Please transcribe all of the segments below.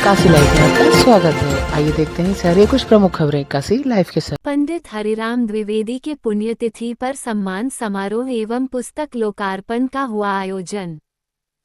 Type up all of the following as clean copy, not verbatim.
Kashi live में आपका स्वागत है। आइए देखते हैं सारे कुछ प्रमुख खबरें काशी लाइव के साथ। पंडित हरिराम द्विवेदी के पुण्यतिथि पर सम्मान समारोह एवं पुस्तक लोकार्पण का हुआ आयोजन।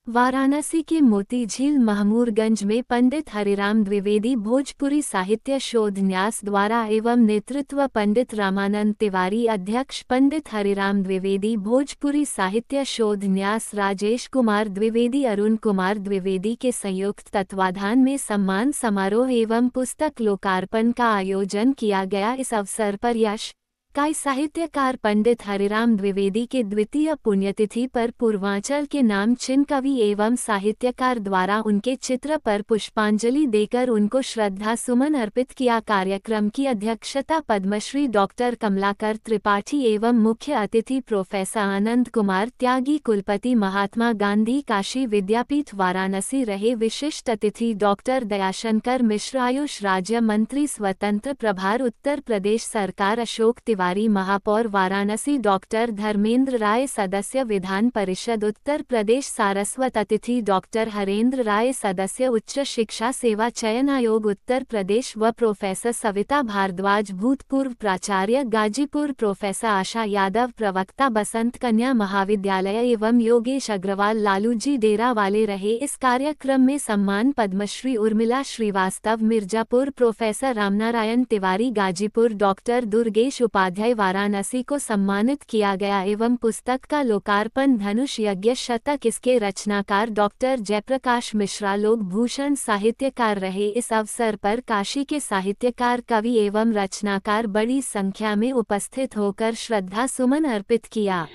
वाराणसी के मोती झील महमूरगंज में पंडित हरिराम द्विवेदी भोजपुरी साहित्य शोध न्यास द्वारा एवं नेतृत्व पंडित रामानंद तिवारी अध्यक्ष पंडित हरिराम द्विवेदी भोजपुरी साहित्य शोध न्यास राजेश कुमार द्विवेदी अरुण कुमार द्विवेदी के संयुक्त तत्वाधान में सम्मान समारोह एवं पुस्तक लोकार्पण का आयोजन किया गया। इस अवसर पर यश काय साहित्यकार पंडित हरिराम द्विवेदी के द्वितीय पुण्यतिथि पर पूर्वांचल के नामचीन कवि एवं साहित्यकार द्वारा उनके चित्र पर पुष्पांजलि देकर उनको श्रद्धा सुमन अर्पित किया। कार्यक्रम की अध्यक्षता पद्मश्री डॉक्टर कमलाकर त्रिपाठी एवं मुख्य अतिथि प्रोफेसर आनंद कुमार त्यागी कुलपति महात्मा गांधी काशी विद्यापीठ वाराणसी रहे। विशिष्ट अतिथि डॉक्टर दयाशंकर मिश्र आयुष राज्य मंत्री स्वतंत्र प्रभार उत्तर प्रदेश सरकार अशोक तिवारी महापौर वाराणसी डॉक्टर धर्मेंद्र राय सदस्य विधान परिषद उत्तर प्रदेश सारस्वत अतिथि डॉक्टर हरेंद्र राय सदस्य उच्च शिक्षा सेवा चयन आयोग उत्तर प्रदेश व प्रोफेसर सविता भारद्वाज भूतपूर्व प्राचार्य गाजीपुर प्रोफेसर आशा यादव प्रवक्ता बसंत कन्या महाविद्यालय एवं योगेश अग्रवाल लालूजी डेरा वाले रहे। इस कार्यक्रम में सम्मान पद्मश्री उर्मिला श्रीवास्तव मिर्जापुर प्रोफेसर रामनारायण तिवारी गाजीपुर डॉक्टर दुर्गेश उपाध्याय वाराणसी को सम्मानित किया गया एवं पुस्तक का लोकार्पण धनुष यज्ञ शतक इसके रचनाकार डॉक्टर जयप्रकाश मिश्रा लोक भूषण साहित्यकार रहे। इस अवसर पर काशी के साहित्यकार कवि एवं रचनाकार बड़ी संख्या में उपस्थित होकर श्रद्धा सुमन अर्पित किया।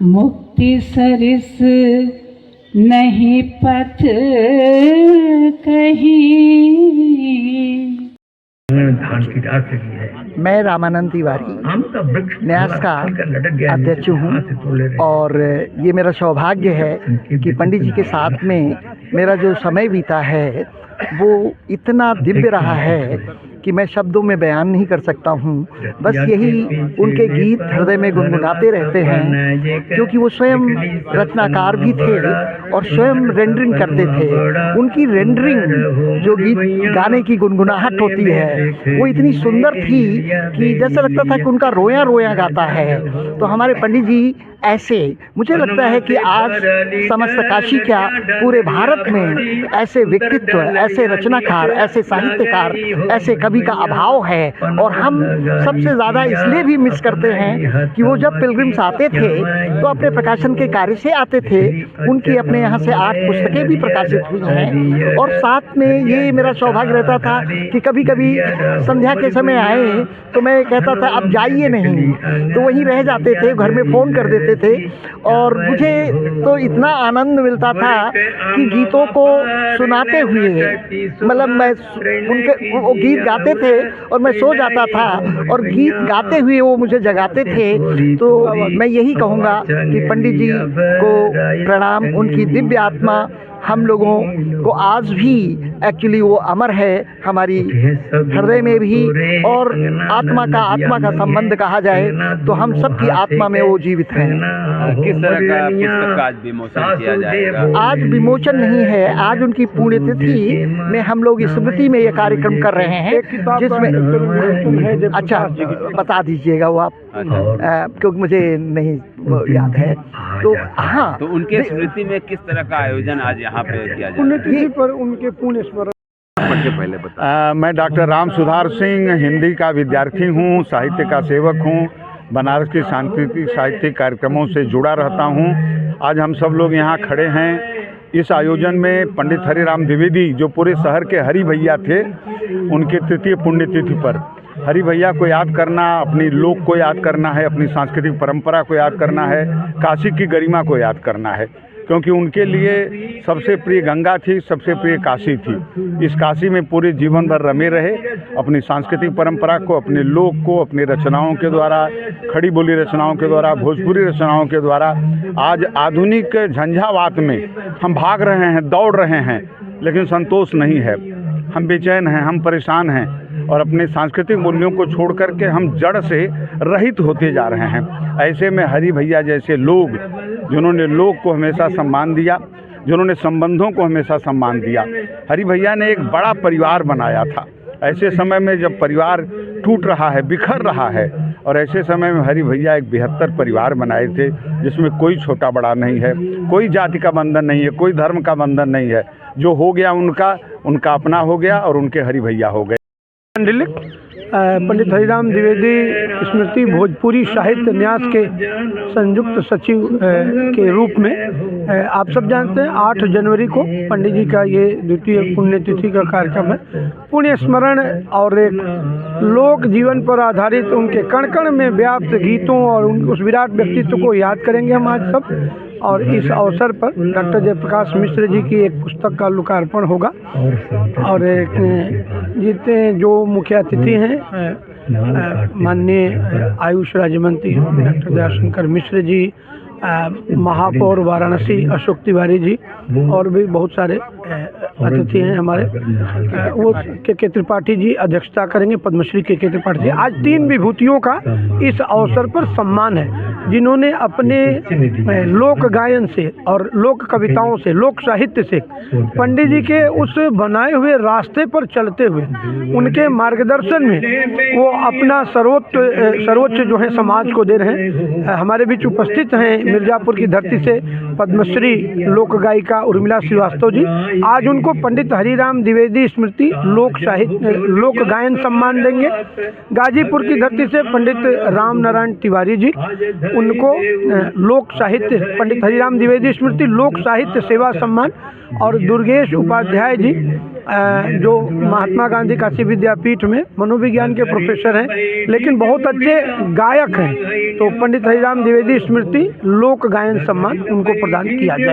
मुक्ति सरिस नहीं पथ कहीं। मैं रामानंद तिवारी न्यास का अध्यक्ष हूँ और ये मेरा सौभाग्य है कि पंडित जी के साथ में मेरा जो समय बीता है वो इतना दिव्य रहा है कि मैं शब्दों में बयान नहीं कर सकता हूँ। बस यही उनके गीत हृदय में गुनगुनाते रहते हैं, क्योंकि वो स्वयं रचनाकार भी थे और स्वयं रेंडरिंग करते थे। उनकी रेंडरिंग जो गीत गाने की गुनगुनाहट होती है वो इतनी सुंदर थी कि जैसा लगता था कि उनका रोया रोया गाता है। तो हमारे पंडित जी ऐसे, मुझे लगता है कि आज समस्त काशी क्या पूरे भारत में ऐसे व्यक्तित्व, ऐसे रचनाकार, ऐसे साहित्यकार, ऐसे कवि का अभाव है। और हम सबसे ज़्यादा इसलिए भी मिस करते हैं कि वो जब पिलग्रिम्स आते थे तो अपने प्रकाशन के कार्य से आते थे। उनकी अपने यहाँ से 8 पुस्तकें भी प्रकाशित हुई हैं और साथ में ये मेरा सौभाग्य रहता था कि कभी कभी संध्या के समय आए तो मैं कहता था अब जाइए नहीं, तो वहीं रह जाते थे, घर में फ़ोन कर देते थे। और मुझे तो इतना आनंद मिलता था कि गीतों को सुनाते हुए, मतलब मैं उनके वो गीत गाते थे और मैं सो जाता था और गीत गाते हुए वो मुझे जगाते थे। तो मैं यही कहूँगा कि पंडित जी को प्रणाम। उनकी दिव्य आत्मा हम लोगों को आज भी एक्चुअली वो अमर है हमारी हृदय में भी, और आत्मा का संबंध कहा जाए तो हम सबकी आत्मा में वो जीवित हैं। किस तरह का पुस्तक का आज विमोचन किया जाएगा? आज विमोचन नहीं है, आज उनकी पुण्यतिथि में हम लोग स्मृति में ये कार्यक्रम कर रहे हैं, जिसमें अच्छा बता दीजिएगा वो आप, क्योंकि मुझे नहीं याद है। तो हाँ, तो उनके स्मृति में किस तरह का आयोजन आज यहाँ पे किया जाएगा? पुण्यतिथि पर उनके पुण्य स्मरण। पहले बता। मैं डॉक्टर राम सुधार सिंह हिंदी का विद्यार्थी हूँ, साहित्य का सेवक हूँ, बनारस की सांस्कृतिक साहित्यिक कार्यक्रमों से जुड़ा रहता हूँ। आज हम सब लोग यहाँ खड़े हैं इस आयोजन में पंडित हरिराम द्विवेदी जो पूरे शहर के हरि भैया थे, उनके तृतीय पुण्यतिथि पर हरि भैया को याद करना, अपनी लोक को याद करना है, अपनी सांस्कृतिक परंपरा को याद करना है, काशी की गरिमा को याद करना है, क्योंकि उनके लिए सबसे प्रिय गंगा थी, सबसे प्रिय काशी थी। इस काशी में पूरे जीवन भर रमे रहे, अपनी सांस्कृतिक परंपरा को, अपने लोक को, अपनी रचनाओं के द्वारा, खड़ी बोली रचनाओं के द्वारा, भोजपुरी रचनाओं के द्वारा। आज आधुनिक झंझावात में हम भाग रहे हैं, दौड़ रहे हैं, लेकिन संतोष नहीं है। हम बेचैन हैं, हम परेशान हैं और अपने सांस्कृतिक मूल्यों को छोड़ करके हम जड़ से रहित होते जा रहे हैं। ऐसे में हरि भैया जैसे लोग जिन्होंने लोक को हमेशा सम्मान दिया, जिन्होंने संबंधों को हमेशा सम्मान दिया। हरि भैया ने एक बड़ा परिवार बनाया था। ऐसे समय में जब परिवार टूट रहा है, बिखर रहा है, और ऐसे समय में हरि भैया एक 72 परिवार बनाए थे, जिसमें कोई छोटा बड़ा नहीं है, कोई जाति का बंधन नहीं है, कोई धर्म का बंधन नहीं है। जो हो गया उनका अपना हो गया और उनके हरि भैया हो गए। पंडित हरिराम द्विवेदी स्मृति भोजपुरी साहित्य न्यास के संयुक्त सचिव के रूप में आप सब जानते हैं 8 जनवरी को पंडित जी का ये द्वितीय पुण्यतिथि का कार्यक्रम है। पुण्य स्मरण और एक लोक जीवन पर आधारित उनके कण कण में व्याप्त गीतों और उस विराट व्यक्तित्व को याद करेंगे हम आज सब। और इस अवसर पर डॉक्टर जयप्रकाश मिश्र जी की एक पुस्तक का लोकार्पण होगा और जितने जो मुख्य अतिथि हैं माननीय आयुष राज्य मंत्री डॉक्टर दयाशंकर मिश्र जी, महापौर वाराणसी अशोक तिवारी जी और भी बहुत सारे अतिथि हैं हमारे। वो के त्रिपाठी जी अध्यक्षता करेंगे, पद्मश्री के त्रिपाठी जी। आज 3 विभूतियों का इस अवसर पर सम्मान है, जिन्होंने अपने लोक गायन से और लोक कविताओं से, लोक साहित्य से पंडित जी के उस बनाए हुए रास्ते पर चलते हुए उनके मार्गदर्शन में वो अपना सर्वोच्च जो है समाज को दे रहे हैं। हमारे बीच उपस्थित हैं मिर्जापुर की धरती से पद्मश्री लोक गायिका उर्मिला श्रीवास्तव जी। आज उनको पंडित हरिराम द्विवेदी स्मृति लोक गायन सम्मान देंगे। गाजीपुर की धरती से पंडित राम नारायण तिवारी जी, उनको लोक साहित्य पंडित हरिराम द्विवेदी स्मृति लोक साहित्य सेवा सम्मान। और दुर्गेश उपाध्याय जी जो महात्मा गांधी काशी विद्यापीठ में मनोविज्ञान के प्रोफेसर हैं, लेकिन बहुत अच्छे गायक हैं, तो पंडित हरिराम द्विवेदी स्मृति लोक गायन सम्मान उनको प्रदान किया जाएगा।